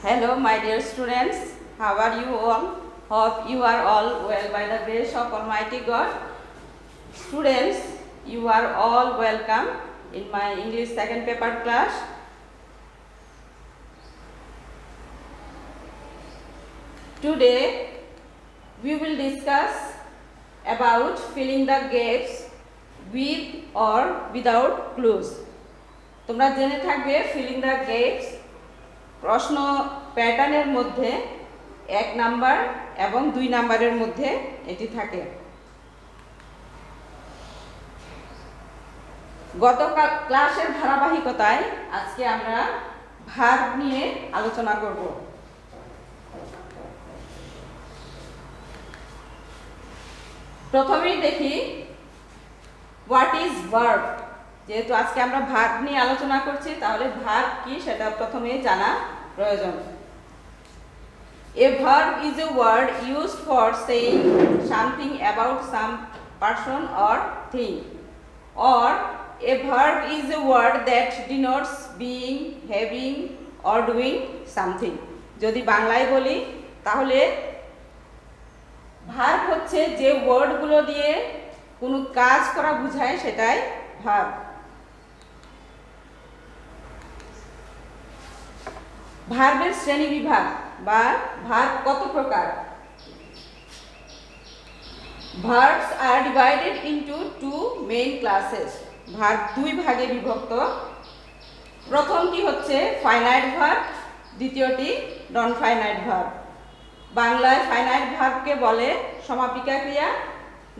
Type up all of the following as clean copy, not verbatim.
Hello, my dear students. How are you all? Hope you are all well by the grace of Almighty God. Students, you are all welcome in my English second paper class. Today, we will discuss about filling the gaps with or without clues. তোমরা জেনে থাকবে filling the gaps প্রশ্ন প্যাটার্নের মধ্যে 1 number এবং 2 নাম্বারের মধ্যে এটি থাকে। গত ক্লাসের ধারাবাহিকতায় আজকে আমরা ভার্ব নিয়ে আলোচনা করব। প্রথমেই দেখি হোয়াট ইজ ভার্ব। যেহেতু আজকে আমরা ভার্ব নিয়ে আলোচনা করছি, তাহলে ভার্ব কি সেটা প্রথমে জানা প্রয়োজন। A verb is a word used for saying something about some person or thing, or a verb is a word that denotes being, having or doing something. যদি বাংলায় বলি তাহলে ভার্ব হচ্ছে যে ওয়ার্ডগুলো দিয়ে কোনো কাজ করা বোঝায় সেটাই ভার্ব। ভার্বের শ্রেণী বিভাগ বা ভার্ব কত প্রকার? Verbs are divided into two main classes. Verb দুই ভাগে বিভক্ত। প্রথমটি হচ্ছে ফাইনাইট ভার্ব, দ্বিতীয়টি নন ফাইনাইট ভার্ব। বাংলায় ফাইনাইট ভার্বকে বলে সমাপিকা ক্রিয়া,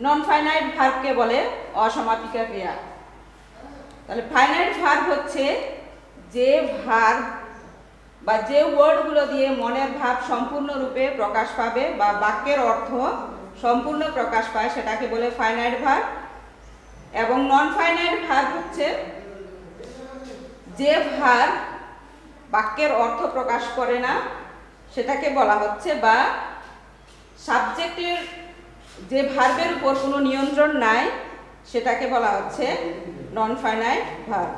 নন ফাইনাইট ভার্বকে বলে অসমাপিকা ক্রিয়া। তাহলে ফাইনাইট ভার্ব হচ্ছে যে ভার্ব বা যে ওয়ার্ডগুলো দিয়ে মনের ভাব সম্পূর্ণরূপে প্রকাশ পাবে বা বাক্যের অর্থ সম্পূর্ণ প্রকাশ পায় সেটাকে বলে ফাইনাইট ভার্ব। এবং নন ফাইনাইট ভার্ব হচ্ছে যে ভার্ব বাক্যের অর্থ প্রকাশ করে না সেটাকে বলা হচ্ছে, বা সাবজেক্টের যে ভার্বের উপর কোনো নিয়ন্ত্রণ নাই সেটাকে বলা হচ্ছে নন ফাইনাইট ভার্ব।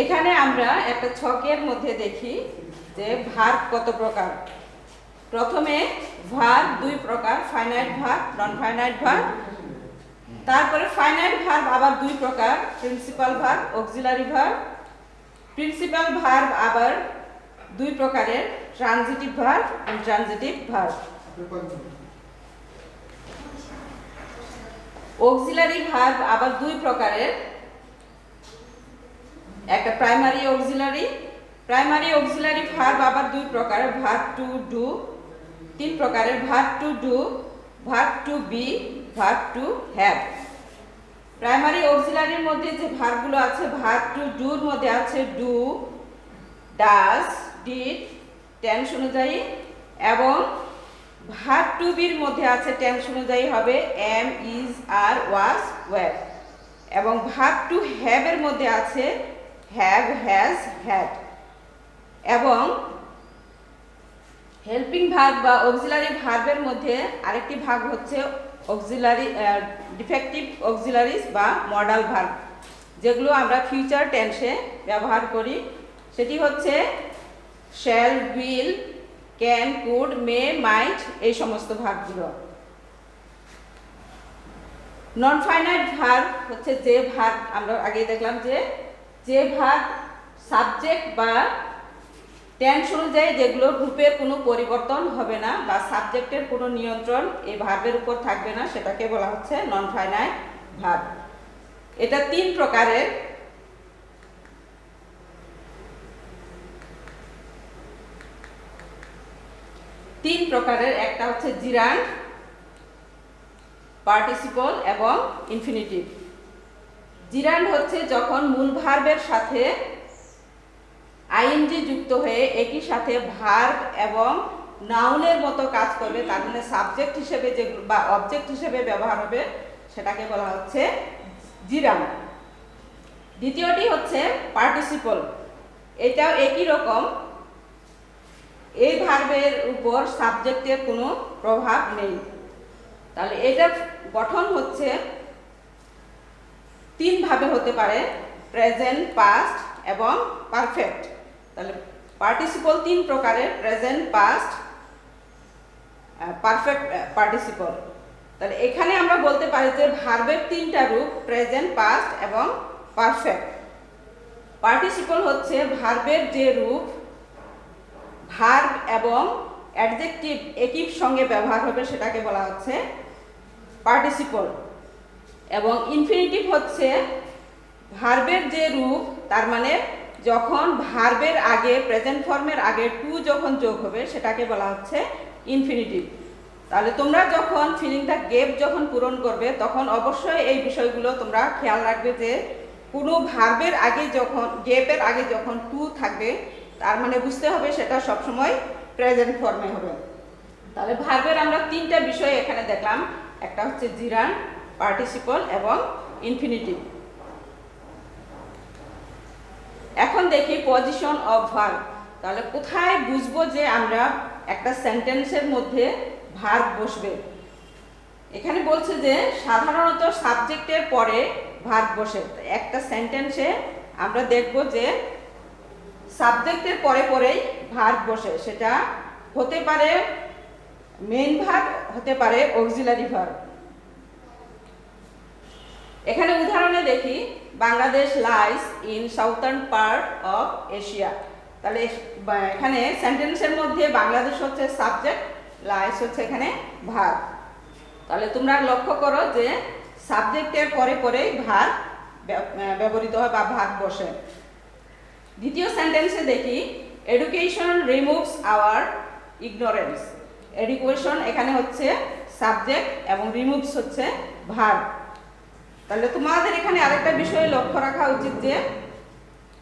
এখানে আমরা একটা ছকের মধ্যে দেখি যে ভার্ব কত প্রকার। প্রথমে ভার্ব দুই প্রকার, finite verb, non finite verb. তারপরে ফাইনাইট ভার্ব আবার দুই প্রকার, principal verb, auxiliary verb. Principal verb আবার দুই প্রকারের, transitive verb, intransitive verb. Auxiliary verb আবার দুই প্রকারের, একটা primary auxiliary. Primary auxiliary verb আবার দুই প্রকারের, ভার্ব টু ডু। তিন প্রকারের, verb to do, verb to be, verb to have. প্রাইমারি অক্সিলারির মধ্যে যে ভার্বগুলো আছে, ভার্ব টু ডুর মধ্যে আছে ডু, ডাজ, ডিড টেন্স অনুযায়ী, এবং ভার্ব টু বির মধ্যে আছে টেন্স অনুযায়ী হবে am, is, are, was, were. এবং ভার্ব টু হ্যাভ এর মধ্যে আছে হ্যাভ, হ্যাজ, হ্যাড। এবং হেল্পিং ভার্ব বা অক্সিলারি ভার্বের মধ্যে আরেকটি ভাগ হচ্ছে অক্সিলারি ডিফেক্টিভ অক্সিলারিজ বা মডাল ভার্ব, যেগুলো আমরা ফিউচার টেন্সে ব্যবহার করি। সেটি হচ্ছে shall, will, can, could, may, might, এই সমস্ত ভার্বগুলো। নন ফাইনাইট ভার্ব হচ্ছে যে ভার্ব আমরা আগে দেখলাম যে ভার্ব সাবজেক্ট বা টেন্স অনুযায়ী যেগুলো রূপের কোনো পরিবর্তন হবে না বা সাবজেক্টের কোনো নিয়ন্ত্রণ এই ভার্বের উপর থাকবে না, সেটাকে বলা হচ্ছে নন ফাইনাইট ভার্ব। এটা তিন প্রকারের। একটা হচ্ছে জিরান্ড, পার্টিসিপল এবং ইনফিনিটিভ। জিরান্ড হচ্ছে যখন মূল ভার্বের সাথে আইএনজি যুক্ত হয়ে একই সাথে ভার্ব এবং নাউনের মতো কাজ করবে, তার মানে সাবজেক্ট হিসেবে যেগুলো বা অবজেক্ট হিসেবে ব্যবহার হবে সেটাকে বলা হচ্ছে জিরান্ড। দ্বিতীয়টি হচ্ছে পার্টিসিপল। এটাও একই রকম, এই ভার্বের উপর সাবজেক্টের কোনো প্রভাব নেই। তাহলে এটার গঠন হচ্ছে তিন ভাবে হতে পারে, প্রেজেন্ট, পাস্ট এবং পারফেক্ট। তাহলে পার্টিসিপল তিন প্রকারের, প্রেজেন্ট, পাস্ট, পারফেক্ট পার্টিসিপল। তাহলে এখানে আমরা বলতে পারি যে ভার্বের তিনটা রূপ, প্রেজেন্ট, পাস্ট এবং পারফেক্ট। পার্টিসিপল হচ্ছে ভার্বের যে রূপ ভার্ব এবং অ্যাডজেক্টিভ একই সঙ্গে ব্যবহার হবে সেটাকে বলা হচ্ছে পার্টিসিপল। এবং ইনফিনিটিভ হচ্ছে ভার্বের যে রূপ, তার মানে যখন ভার্বের আগে, প্রেজেন্ট ফর্মের আগে টু যখন যোগ হবে সেটাকে বলা হচ্ছে ইনফিনিটিভ। তাহলে তোমরা যখন ফিলিং দ্য গ্যাপ যখন পূরণ করবে তখন অবশ্যই এই বিষয়গুলো তোমরা খেয়াল রাখবে যে কোনো ভার্বের আগে যখন, গ্যাপের আগে যখন টু থাকবে তার মানে বুঝতে হবে সেটা সবসময় প্রেজেন্ট ফর্মে হবে। তাহলে ভার্বের আমরা তিনটা বিষয় এখানে দেখলাম, একটা হচ্ছে জিরান্ড, পার্টিসিপল এবং ইনফিনিটিভ। এখন দেখি পজিশন অফ ভার্ব। তাহলে কোথায় বুঝবো যে আমরা একটা সেন্টেন্সের মধ্যে ভার্ব বসবে? এখানে বলছে যে সাধারণত সাবজেক্টের পরে ভার্ব বসে। একটা সেন্টেন্সে আমরা দেখব যে সাবজেক্টের পরে পরেই ভার্ব বসে, সেটা হতে পারে মেইন ভার্ব, হতে পারে অক্সিলারি ভার্ব। এখানে উদাহরণে দেখি, Bangladesh lies in southern part of Asia. তাহলে এখানে সেন্টেন্সের মধ্যে বাংলাদেশ হচ্ছে সাবজেক্ট, লাইস হচ্ছে এখানে ভার্ব। তাহলে তোমরা লক্ষ্য করো যে সাবজেক্টের পরে পরেই ভার্ব ব্যবহৃত হয় বা ভার্ব বসে। দ্বিতীয় সেন্টেন্সে দেখি, education removes hour ignorance. Education এখানে হচ্ছে সাবজেক্ট এবং রিমুভস হচ্ছে ভার্ব। তাহলে তোমাদের এখানে আরেকটা বিষয় লক্ষ্য রাখা উচিত যে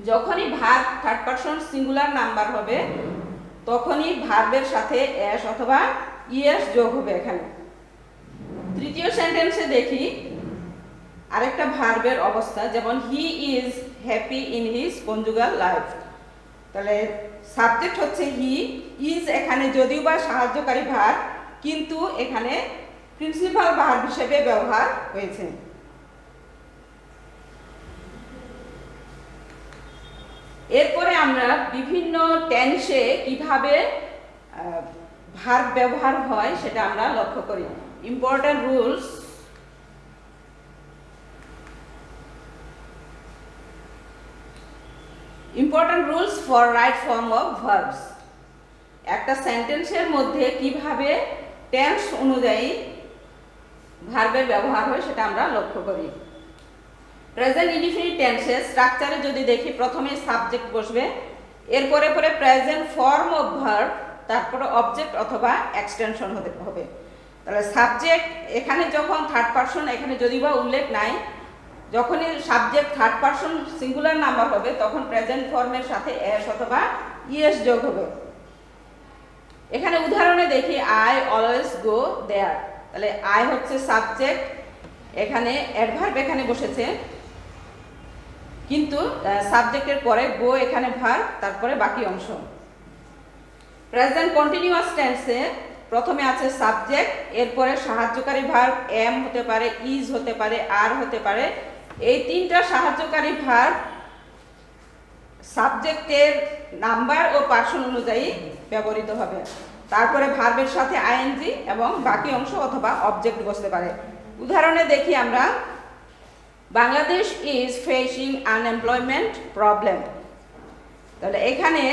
যখনই verb third person singular number হবে তখনই ভার্বের সাথে এস অথবা ইএস যোগ হবে এখানে। তৃতীয় সেন্টেন্সে দেখি আরেকটা ভার্বের অবস্থা, যেমন he is happy in his conjugal life. তাহলে সাবজেক্ট হচ্ছে হি, ইজ এখানে যদিও বা সাহায্যকারী ভার্ব কিন্তু এখানে প্রিন্সিপাল ভার্ব হিসেবে ব্যবহার হয়েছে। এরপরে আমরা বিভিন্ন টেন্সে কিভাবে ভার্ব ব্যবহার হয় সেটা আমরা লক্ষ্য করি। Important rules. Important rules for right form of verbs. একটা সেন্টেন্সের মধ্যে কিভাবে টেন্স অনুযায়ী ভার্বের ব্যবহার হয় সেটা আমরা লক্ষ্য করি। প্রেজেন্ট ইনডিফিনিট টেন্সের স্ট্রাকচারে যদি দেখি, প্রথমে সাবজেক্ট বসবে, এরপরে পরে প্রেজেন্ট ফর্ম অফ ভার্ব, তারপরে অবজেক্ট অথবা এক্সটেনশন হবে। তাহলে সাবজেক্ট এখানে যখন থার্ড পারসন, এখানে যদি বা উল্লেখ নাই, যখনই subject third person singular number হবে তখন প্রেজেন্ট ফর্মের সাথে এস অথবা ইএস যোগ হবে। এখানে উদাহরণে দেখি, আই অলওয়েজ গো দেয়ার। তাহলে আই হচ্ছে সাবজেক্ট, এখানে অ্যাডভার্ব এখানে বসেছে, কিন্তু সাবজেক্টের পরে গো এখানে ভার্ব, তারপরে বাকি অংশ। প্রেজেন্ট কন্টিনিউয়াস টেন্সে প্রথমে আছে সাবজেক্ট, এরপরে সাহায্যকারী ভার্ব এম হতে পারে, ইজ হতে পারে, আর হতে পারে। এই তিনটা সাহায্যকারী ভার্ব সাবজেক্টের নাম্বার ও পার্সন অনুযায়ী ব্যবহৃত হবে। তারপরে ভার্বের সাথে আইএনজি এবং বাকি অংশ অথবা অবজেক্ট বসতে পারে। উদাহরণে দেখি আমরা, Bangladesh is facing unemployment problem. তাহলে এখানে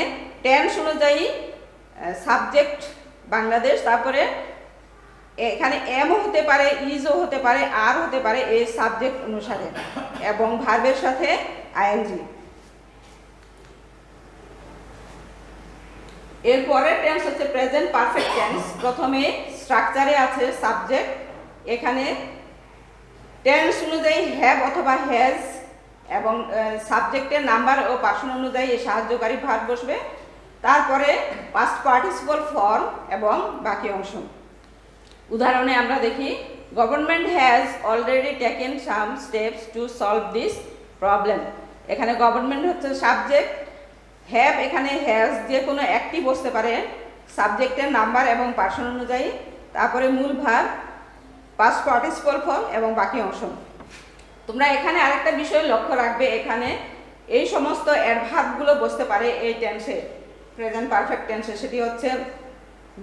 টেন্স অনুযায়ী সাবজেক্ট বাংলাদেশ, তারপরে এখানে এমও হতে পারে, ইজও হতে পারে, আর হতে পারে এই সাবজেক্ট অনুসারে, এবং ভার্বের সাথে আইএনজি। এরপরের টেন্স হচ্ছে প্রেজেন্ট পারফেক্ট টেন্স। প্রথমে স্ট্রাকচারে আছে সাবজেক্ট, এখানে টেন্স অনুযায়ী হ্যাভ অথবা হ্যাজ, এবং সাবজেক্টের নাম্বার ও পার্সন অনুযায়ী সাহায্যকারী ভার্ব বসবে। তারপরে পাস্ট পার্টিসিপল ফর্ম এবং বাকি অংশ। উদাহরণে আমরা দেখি, government has already taken some steps to solve this problem. এখানে গভর্নমেন্ট হচ্ছে সাবজেক্ট, হ্যাভ এখানে হ্যাজ যে কোনো একটি বসতে পারে সাবজেক্টের নাম্বার এবং পার্সন অনুযায়ী, তারপরে মূল ভার্ব, পাস্ট পার্টিসিপল ফর্ম এবং বাকি অংশ। তোমরা এখানে আরেকটা বিষয় লক্ষ্য রাখবে, এখানে এই সমস্ত অ্যাডভার্বগুলো বসতে পারে এই টেন্সে, প্রেজেন্ট পারফেক্ট টেন্সে। সেটি হচ্ছে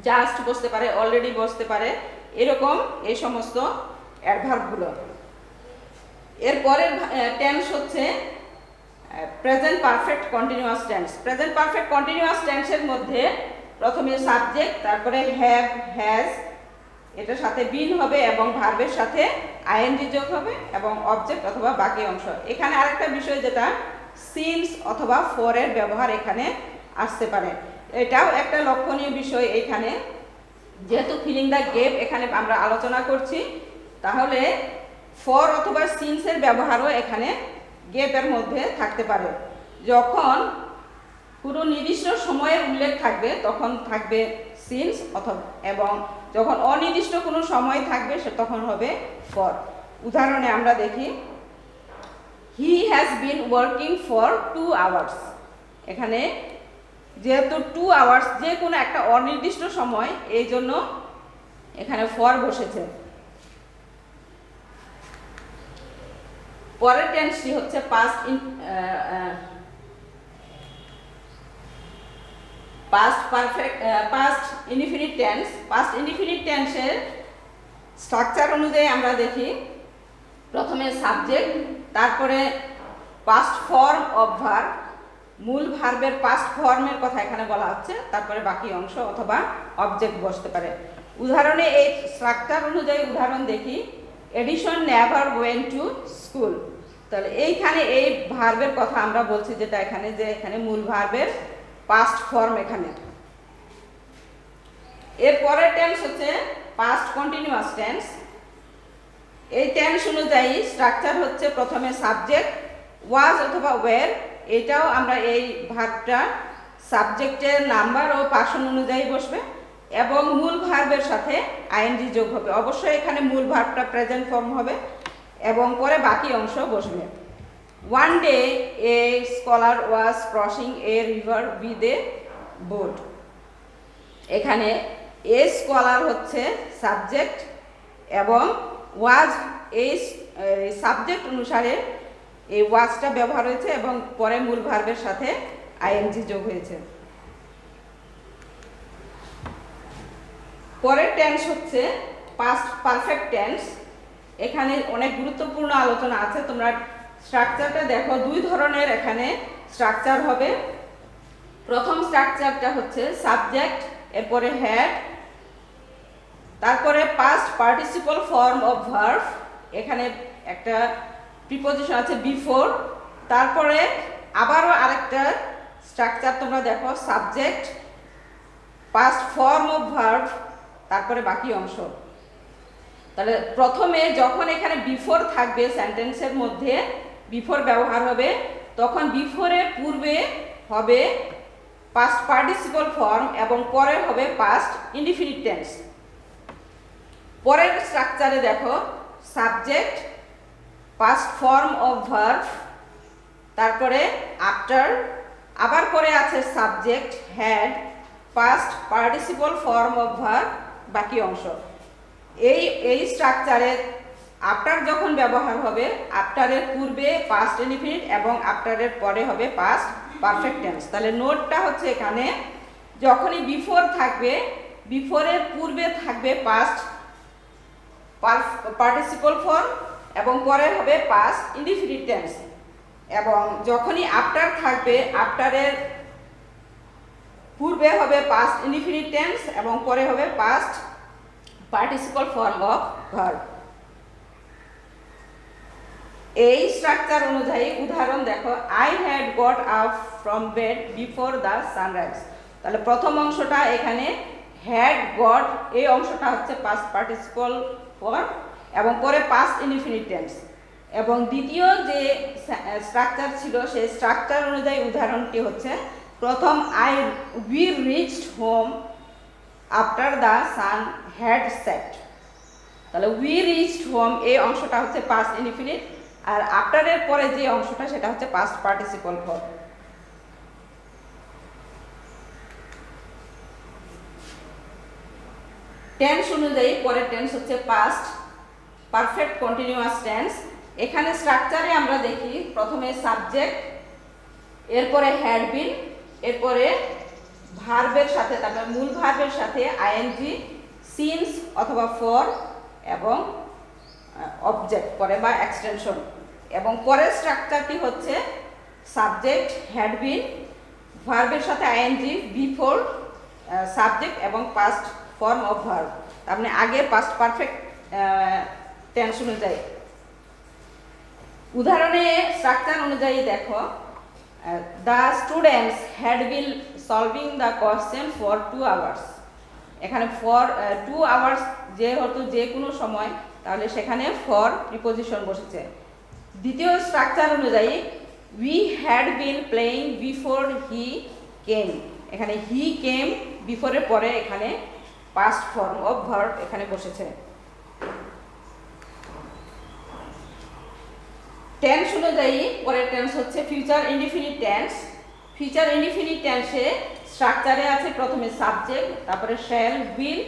জাস্ট বসতে পারে, অলরেডি বসতে পারে, এরকম এই সমস্ত অ্যাডভার্বগুলো। এরপরের টেন্স হচ্ছে present perfect continuous tense. Present perfect continuous টেন্সের মধ্যে প্রথমে সাবজেক্ট, তারপরে হ্যাভ, হ্যাজ, এটার সাথে বিন হবে এবং ভার্বের সাথে আইএনজি যোগ হবে এবং অবজেক্ট অথবা বাকি অংশ। এখানে আরেকটা বিষয় যেটা সিন্স অথবা ফর এর ব্যবহার এখানে আসতে পারে, এটাও একটা লক্ষণীয় বিষয় এখানে। যেহেতু ফিলিং দ্য গ্যাপ এখানে আমরা আলোচনা করছি, তাহলে ফর অথবা সিন্সের ব্যবহারও এখানে গ্যাপের মধ্যে থাকতে পারে। যখন পুরো নির্দিষ্ট সময়ের উল্লেখ থাকবে তখন থাকবে সিন্স অথবা, এবং যখন অনির্দিষ্ট কোনো সময় থাকবে সে তখন হবে ফর। উদাহরণে আমরা দেখি, he has been working for 2 hours। এখানে যেহেতু 2 hours যে কোনো একটা অনির্দিষ্ট সময়, এই জন্য এখানে ফর বসেছে। পরের টেন্সটি হচ্ছে past indefinite tense. Past indefinite টেন্সের স্ট্রাকচার অনুযায়ী আমরা দেখি, প্রথমে সাবজেক্ট, তারপরে পাস্ট ফর্ম অফ ভার্ব, মূল ভার্বের পাস্ট ফর্মের কথা এখানে বলা হচ্ছে, তারপরে বাকি অংশ অথবা অবজেক্ট বসতে পারে। উদাহরণে এই স্ট্রাকচার অনুযায়ী উদাহরণ দেখি, Edison never went to school. তাহলে এইখানে এই ভার্বের কথা আমরা বলছি, যেটা এখানে যে এখানে মূল ভার্বের পাস্ট ফর্ম এখানে। এর পরের টেন্স হচ্ছে পাস্ট কন্টিনিউয়াস টেন্স। এই টেন্স অনুযায়ী স্ট্রাকচার হচ্ছে প্রথমে সাবজেক্ট, ওয়াজ অথবা ওয়ের, এটাও আমরা এই ভার্বটা সাবজেক্টের নাম্বার ও পার্সন অনুযায়ী বসবে এবং মূল ভার্বের সাথে আইএনজি যোগ হবে। অবশ্যই এখানে মূল ভার্বটা প্রেজেন্ট ফর্ম হবে এবং পরে বাকি অংশ বসবে। One day A scholar was crossing A river with a boat. এখানে এ স্কলার হচ্ছে সাবজেক্ট এবং ওয়াজ এই সাবজেক্ট অনুসারে এই ওয়াজটা ব্যবহার হয়েছে এবং পরে মূল ভার্বের সাথে আইএনজি যোগ হয়েছে। পরের টেন্স হচ্ছে পাস্ট পারফেক্ট টেন্স। এখানে অনেক গুরুত্বপূর্ণ আলোচনা আছে, তোমরা স্ট্রাকচারটা দেখো। 2 ধরনের এখানে স্ট্রাকচার হবে। প্রথম স্ট্রাকচারটা হচ্ছে সাবজেক্ট, এরপরে হ্যাড, তারপরে past participle form of verb, এখানে একটা প্রিপোজিশন আছে বিফোর, তারপরে আবারও আরেকটা স্ট্রাকচার তোমরা দেখো, subject, past form of verb, তারপরে বাকি অংশ। তাহলে প্রথমে যখন এখানে বিফোর থাকবে, সেন্টেন্সের মধ্যে বিফোর ব্যবহার হবে, তখন বিফোরের পূর্বে হবে পাস্ট পার্টিসিপল ফর্ম এবং পরে হবে পাস্ট ইনডিফিনিট টেন্স। পরের স্ট্রাকচারে দেখো, subject, past form of verb, তারপরে আফটার, আবার পরে আছে subject, had, past participle form of verb, বাকি অংশ। এই স্ট্রাকচারে আফটার যখন ব্যবহার হবে, আফটারের পূর্বে পাস্ট ইনডিফিনিট এবং আফটারের পরে হবে পাস্ট পারফেক্ট টেন্স। তাহলে নোটটা হচ্ছে এখানে, যখনই বিফোর থাকবে, বিফোরের পূর্বে থাকবে পাস্ট পার্টিসিপল ফর্ম এবং পরে হবে পাস্ট ইনডিফিনিট টেন্স, এবং যখনই আফটার থাকবে, আফটারের পূর্বে হবে পাস্ট ইনডিফিনিট টেন্স এবং পরে হবে past participle form of verb. এই স্ট্রাকচার অনুযায়ী উদাহরণ দেখো, I had got up from bed before the sunrise. তাহলে প্রথম অংশটা এখানে হ্যাড গট, এই অংশটা হচ্ছে পাস্ট পার্টিসিপল ফর্ম এবং পরে পাস্ট ইনডিফিনিট টেন্স। এবং দ্বিতীয় যে স্ট্রাকচার ছিল সেই স্ট্রাকচার অনুযায়ী উদাহরণটি হচ্ছে, প্রথম we reached home after the sun had set. তাহলে উই রিচড হোম এই অংশটা হচ্ছে পাস্ট ইনডিফিনিট, আর আফটারের পরে যে অংশটা সেটা হচ্ছে পাস্ট পার্টিসিপল ফর্ম। টেন্স অনুযায়ী পরের টেন্স হচ্ছে পাস্ট পারফেক্ট কন্টিনিউয়াস টেন্স। এখানে স্ট্রাকচারে আমরা দেখি, প্রথমে সাবজেক্ট, এরপরে হ্যাড বিন, এরপরে ভার্বের সাথে, তারপরে মূল ভার্বের সাথে আইএনজি, সিন্স অথবা ফর এবং অবজেক্ট পরে বা এক্সটেনশন। এবং পরের স্ট্রাকচারটি হচ্ছে সাবজেক্ট হ্যাড বিন, ভার্বের সাথে আইএনজি, বিফোর সাবজেক্ট এবং পাস্ট ফর্ম অফ ভার্ব, তার মানে আগের পাস্ট পারফেক্ট টেন্স অনুযায়ী। উদাহরণে স্ট্রাকচার অনুযায়ী দেখো, the students had been solving the question for 2 hours. এখানে ফর 2 আওয়ার্স যেহেতু যে কোনো সময়, তাহলে সেখানে ফর প্রিপোজিশন বসেছে। দ্বিতীয় স্ট্রাকচার অনুযায়ী we had been playing before he came, এখানে হি কেম বিফোরের পরে এখানে পাস্ট ফর্ম অফ ভার্ব এখানে বসেছে। টেন্স অনুযায়ী পরের টেন্স হচ্ছে future indefinite tense. Future indefinite টেন্সে স্ট্রাকচারে আছে প্রথমে সাবজেক্ট, তারপরে shall, will,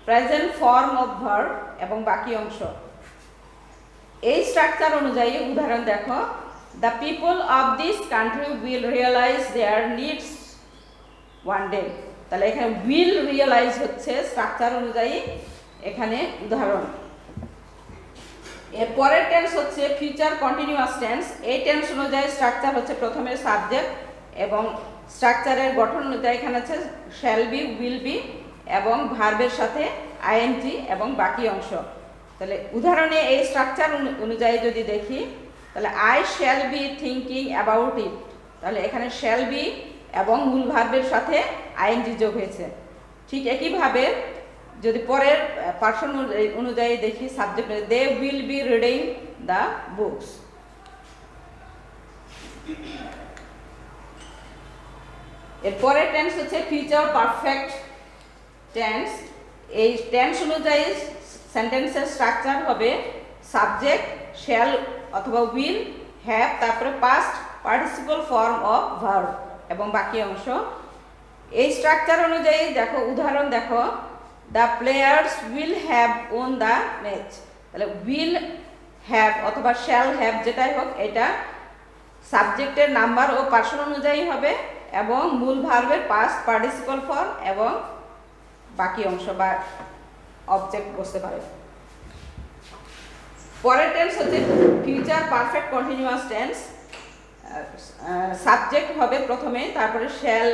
present form of verb এবং বাকি অংশ। এই স্ট্রাকচার অনুযায়ী উদাহরণ দেখো, the people of this country will realise their needs one day. তাহলে এখানে উইল রিয়েলাইজ হচ্ছে স্ট্রাকচার অনুযায়ী এখানে উদাহরণ। এর পরের টেন্স হচ্ছে ফিউচার কন্টিনিউয়াস টেন্স। এই টেন্স অনুযায়ী স্ট্রাকচার হচ্ছে প্রথমে সাবজেক্ট এবং স্ট্রাকচারের গঠন অনুযায়ী এখানে আছে শ্যাল বি, উইল বি এবং ভার্বের সাথে আইএনজি এবং বাকি অংশ। তাহলে উদাহরণে এই স্ট্রাকচার অনুযায়ী যদি দেখি, তাহলে I shall be thinking about it, তাহলে এখানে শ্যাল বি এবং মূল ভার্বের সাথে আইএনজি যোগ হয়েছে। ঠিক একইভাবে যদি পরের পার্সন অনুযায়ী দেখি, subject they will be reading the books. এর পরের টেন্স হচ্ছে ফিউচার পারফেক্ট টেন্স। এই টেন্স অনুযায়ী সেন্টেন্সের স্ট্রাকচার হবে সাবজেক্ট, শ্যাল অথবা উইল, হ্যাভ, তারপরে past participle form of verb এবং বাকি অংশ। এই স্ট্রাকচার অনুযায়ী দেখো উদাহরণ দেখো, the players will have won the match. তাহলে উইল হ্যাভ অথবা শ্যাল হ্যাভ যেটাই হোক, এটা সাবজেক্টের নাম্বার ও পার্সন অনুযায়ী হবে এবং মূল ভার্বের পাস্ট পার্টিসিপল ফর্ম এবং বাকি অংশ বা অবজেক্ট বসতে পারে। পরের টেন্স হচ্ছে future perfect continuous tense. Subject হবে প্রথমে, তারপরে শ্যাল,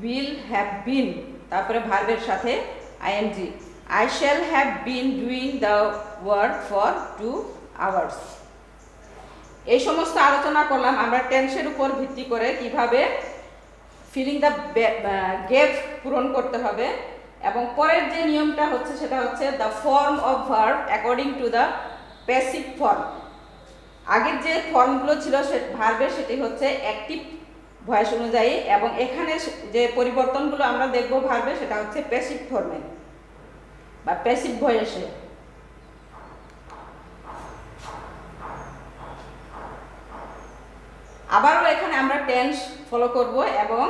উইল, হ্যাভ বিন, তারপরে ভার্বের সাথে ING. I shall have been doing the work for 2 hours. এই সমস্ত আলোচনা করলাম আমরা টেন্সের উপর ভিত্তি করে কিভাবে ফিলিং দ্য গ্যাপ পূরণ করতে হবে। এবং পরের যে নিয়মটা হচ্ছে সেটা হচ্ছে the form of verb according to the passive form. আগের যে ফর্মগুলো ছিল সে ভার্বের, সেটি হচ্ছে অ্যাক্টিভ ভয়েস অনুযায়ী, এবং এখানে যে পরিবর্তনগুলো আমরা দেখব ভার্বে সেটা হচ্ছে প্যাসিভ ফর্মে বা প্যাসিভ ভয়েসে। আবারও এখানে আমরা টেন্স ফলো করব এবং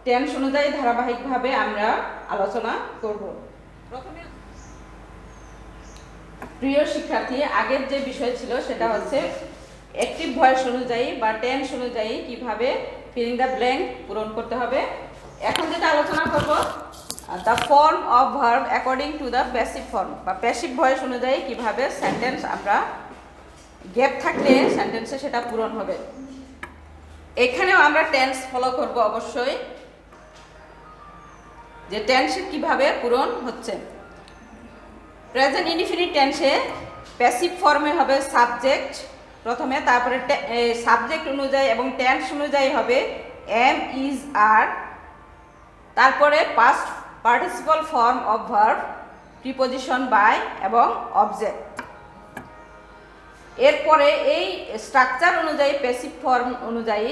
টেন্স অনুযায়ী ধারাবাহিকভাবে আমরা আলোচনা করব। প্রথমে প্রিয় শিক্ষার্থী, আগের যে বিষয় ছিল সেটা হচ্ছে অ্যাক্টিভ ভয়েস অনুযায়ী বা টেন্স অনুযায়ী কিভাবে ফিলিং দ্য ব্ল্যাঙ্ক পূরণ করতে হবে। এখন যেটা আলোচনা করব, the form of verb according to the passive form বা প্যাসিভ ভয়েস অনুযায়ী কিভাবে সেন্টেন্স আমরা গ্যাপ থাকলে সেন্টেন্সে সেটা পূরণ হবে। এখানেও আমরা টেন্স ফলো করব অবশ্যই, যে টেন্স কিভাবে পূরণ হচ্ছে। প্রেজেন্ট ইনডিফিনিট টেন্সে প্যাসিভ ফর্মে হবে সাবজেক্ট প্রথমে, তারপরে সাবজেক্ট অনুযায়ী এবং টেন্স অনুযায়ী হবে এম, ইজ, আর, তারপরে past participle form of verb, preposition by এবং অবজেক্ট। এরপরে এই স্ট্রাকচার অনুযায়ী প্যাসিভ ফর্ম অনুযায়ী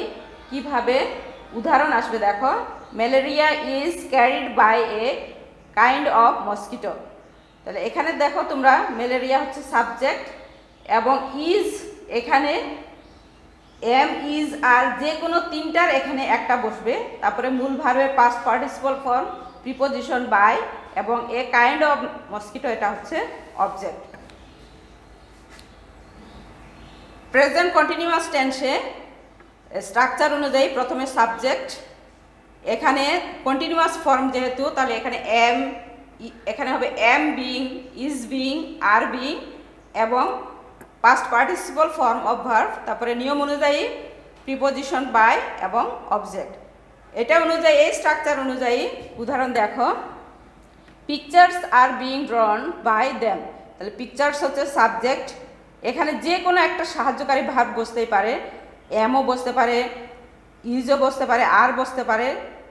কিভাবে উদাহরণ আসবে দেখো, malaria is carried by a kind of mosquito. তাহলে এখানে দেখো তোমরা, ম্যালেরিয়া হচ্ছে সাবজেক্ট এবং ইজ এখানে এম, ইজ, আর যে কোনো তিনটার এখানে একটা বসবে, তারপরে মূল ভার্বের past participle form, preposition by এবং এ কাইন্ড অফ মসকিটো এটা হচ্ছে অবজেক্ট। প্রেজেন্ট কন্টিনিউয়াস টেন্সে স্ট্রাকচার অনুযায়ী প্রথমে সাবজেক্ট, এখানে কন্টিনিউয়াস ফর্ম যেহেতু তাহলে এখানে এখানে হবে am being, is being, are being এবং past participle form of verb, তারপরে নিয়ম অনুযায়ী প্রিপোজিশন বাই এবং অবজেক্ট। এটা অনুযায়ী এই স্ট্রাকচার অনুযায়ী উদাহরণ দেখো, pictures are being drawn by them. তাহলে পিকচার্স হচ্ছে সাবজেক্ট, এখানে যে কোনো একটা সাহায্যকারী ভার্ব বসতেই পারে, এমও বসতে পারে, ইজও বসতে পারে, আর বসতে পারে,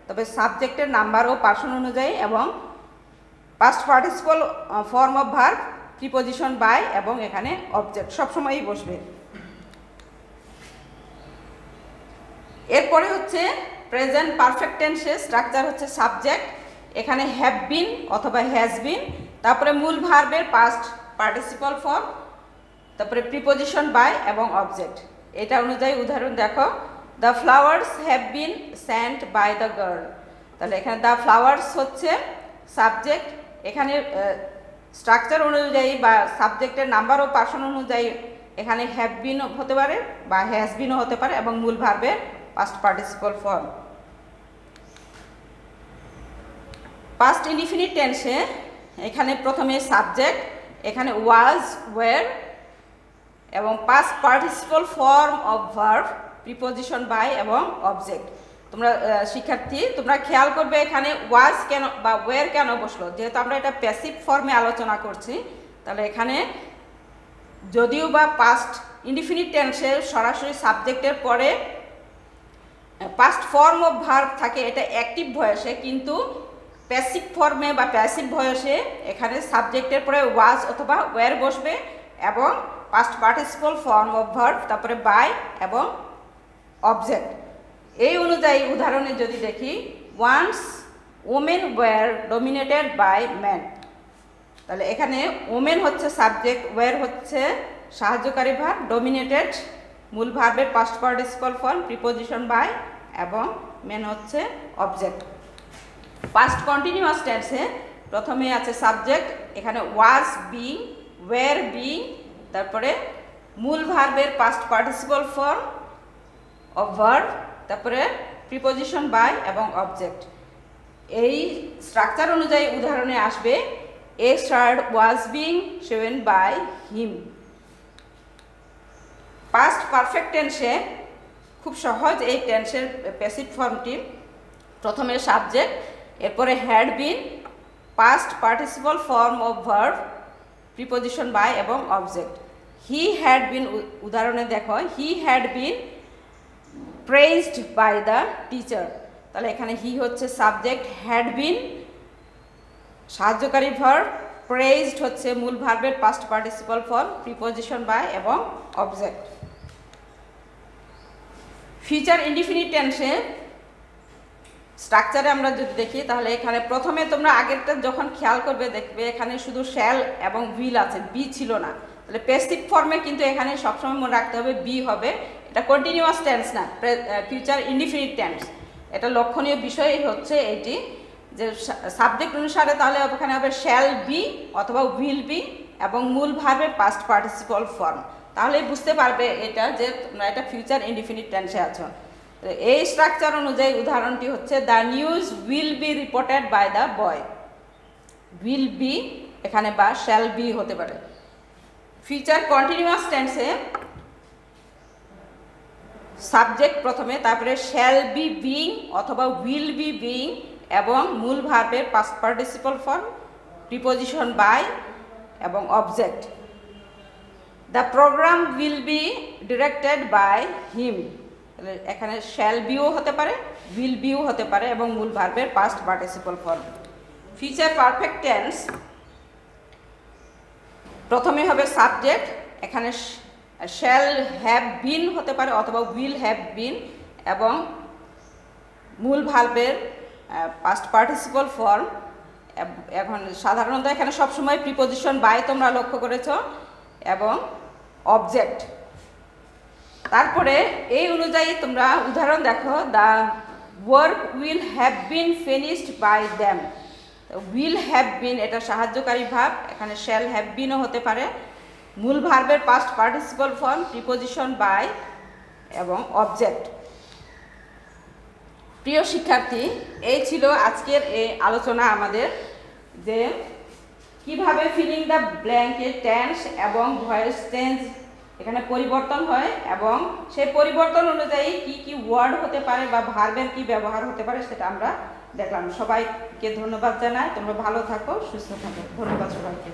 তবে সাবজেক্টের নাম্বার ও পার্সন অনুযায়ী এবং past participle form of verb, preposition by এবং এখানে অবজেক্ট সবসময়ই বসবে। এরপরে হচ্ছে প্রেজেন্ট পারফেক্ট টেন্সের স্ট্রাকচার হচ্ছে সাবজেক্ট, এখানে হ্যাভ বিন অথবা হ্যাজ বিন, তারপরে মূল ভার্বের পাস্ট পার্টিসিপল ফর্ম, তারপরে প্রিপোজিশন বাই এবং অবজেক্ট। এটা অনুযায়ী উদাহরণ দেখো, the flowers have been sent by the girl. তাহলে এখানে দ্য ফ্লাওয়ার্স হচ্ছে সাবজেক্ট, এখানে স্ট্রাকচার অনুযায়ী বা সাবজেক্টের নাম্বার ও পার্সন অনুযায়ী এখানে হ্যাভ বিন হতে পারে বা হ্যাজ বিনও হতে পারে এবং মূল ভার্বের past participle form. Past indefinite টেন্সে এখানে প্রথমে সাবজেক্ট, এখানে ওয়াজ, ওয়্যার এবং past participle form of verb, preposition by এবং অবজেক্ট। তোমরা শিক্ষার্থী তোমরা খেয়াল করবে এখানে ওয়াজ কেন বা ওয়্যার কেন বসলো, যেহেতু আমরা এটা প্যাসিভ ফর্মে আলোচনা করছি, তাহলে এখানে যদিও বা পাস্ট ইনডিফিনিট টেন্সে সরাসরি সাবজেক্টের পরে পাস্ট ফর্ম অফ ভার্ব থাকে, এটা অ্যাক্টিভ ভয়েসে, কিন্তু প্যাসিভ ফর্মে বা প্যাসিভ ভয়েসে এখানে সাবজেক্টের পরে ওয়াজ অথবা ওয়্যার বসবে এবং past participle form of verb, তারপরে বাই এবং অবজেক্ট। এই অনুযায়ী উদাহরণে যদি দেখি, once women were dominated by man. তাহলে এখানে ওমেন হচ্ছে সাবজেক্ট, ওয়্যার হচ্ছে সাহায্যকারী ভার্ব, ডমিনেটেড মূল ভার্বের past participle form, preposition by এবং ম্যান হচ্ছে অবজেক্ট। পাস্ট কন্টিনিউয়াস টেন্সে প্রথমে আছে সাবজেক্ট, এখানে ওয়াজ বিং, ওয়্যার বিং, তারপরে মূল ভার্বের past participle form of verb, তারপরে প্রিপোজিশন বাই এবং অবজেক্ট। এই স্ট্রাকচার অনুযায়ী উদাহরণে আসবে, a shirt was being sewn by him. Past perfect টেন্সে খুব সহজ এই টেন্সের প্যাসিভ ফর্মটি, প্রথমে সাবজেক্ট, এরপরে had been, past participle form of verb, preposition by এবং অবজেক্ট। হি হ্যাড বিন, উদাহরণে দেখো, he had been praised by the teacher. তাহলে এখানে হি হচ্ছে সাবজেক্ট, হ্যাড বিন সাহায্যকারী ভার্ব, প্রেজড হচ্ছে মূল ভার্বের past participle form, preposition by এবং অবজেক্ট। ফিউচার ইনডিফিনিট টেন্সে স্ট্রাকচারে আমরা যদি দেখি, তাহলে এখানে প্রথমে তোমরা আগেরটা যখন খেয়াল করবে দেখবে এখানে শুধু শ্যাল এবং উইল আছে, বি ছিল না। তাহলে প্যাসিভ ফর্মে কিন্তু এখানে সবসময় মনে রাখতে হবে বি হবে, এটা কন্টিনিউয়াস টেন্স না, ফিউচার ইনডিফিনিট টেন্স। এটা লক্ষণীয় বিষয় হচ্ছে এটি যে সাবজেক্ট অনুসারে তাহলে ওখানে হবে শ্যাল বি অথবা উইল বি এবং মূল ভার্বের পাস্ট পার্টিসিপল ফর্ম, তাহলেই বুঝতে পারবে এটা যে তোমরা এটা ফিউচার ইনডিফিনিট টেন্সে আছো। এই স্ট্রাকচার অনুযায়ী উদাহরণটি হচ্ছে, the news will be reported by the boy. Will be এখানে বা শ্যাল বি হতে পারে। ফিউচার কন্টিনিউয়াস টেন্সে সাবজেক্ট প্রথমে, তারপরে শ্যাল বি বিং অথবা উইল বি বিং এবং মূল ভার্বের past participle form, preposition by এবং object. The program will be directed by him. এখানে শ্যাল বিও হতে পারে, উইল বিও হতে পারে এবং মূল ভার্বের past participle form. Future perfect tense প্রথমে হবে সাবজেক্ট, এখানে শ্যাল হ্যাভ বিন হতে পারে অথবা উইল হ্যাভ বিন এবং মূল ভার্বের পাস্ট পার্টিসিপল ফর্ম। এখন সাধারণত এখানে সবসময় প্রিপোজিশন বাই তোমরা লক্ষ্য করেছ এবং অবজেক্ট। তারপরে এই অনুযায়ী তোমরা উদাহরণ দেখো, the work will have been finished by them. Will have been এটা সাহায্যকারী ভার্ব, এখানে শ্যাল হ্যাভ বিনও হতে পারে, মূল ভার্বের past participle form, preposition by এবং অবজেক্ট। প্রিয় শিক্ষার্থী, এই ছিল আজকের এই আলোচনা আমাদের, যে কিভাবে ফিলিং দ্য ব্ল্যাঙ্কে টেন্স এবং ভয়েস চেঞ্জ এখানে পরিবর্তন হয় এবং সেই পরিবর্তন অনুযায়ী কি কি ওয়ার্ড হতে পারে বা ভার্বের কি ব্যবহার হতে পারে সেটা আমরা দেখলাম। সবাইকে ধন্যবাদ জানাই। তোমরা ভালো থাকো, সুস্থ থাকো। ধন্যবাদ সবাইকে।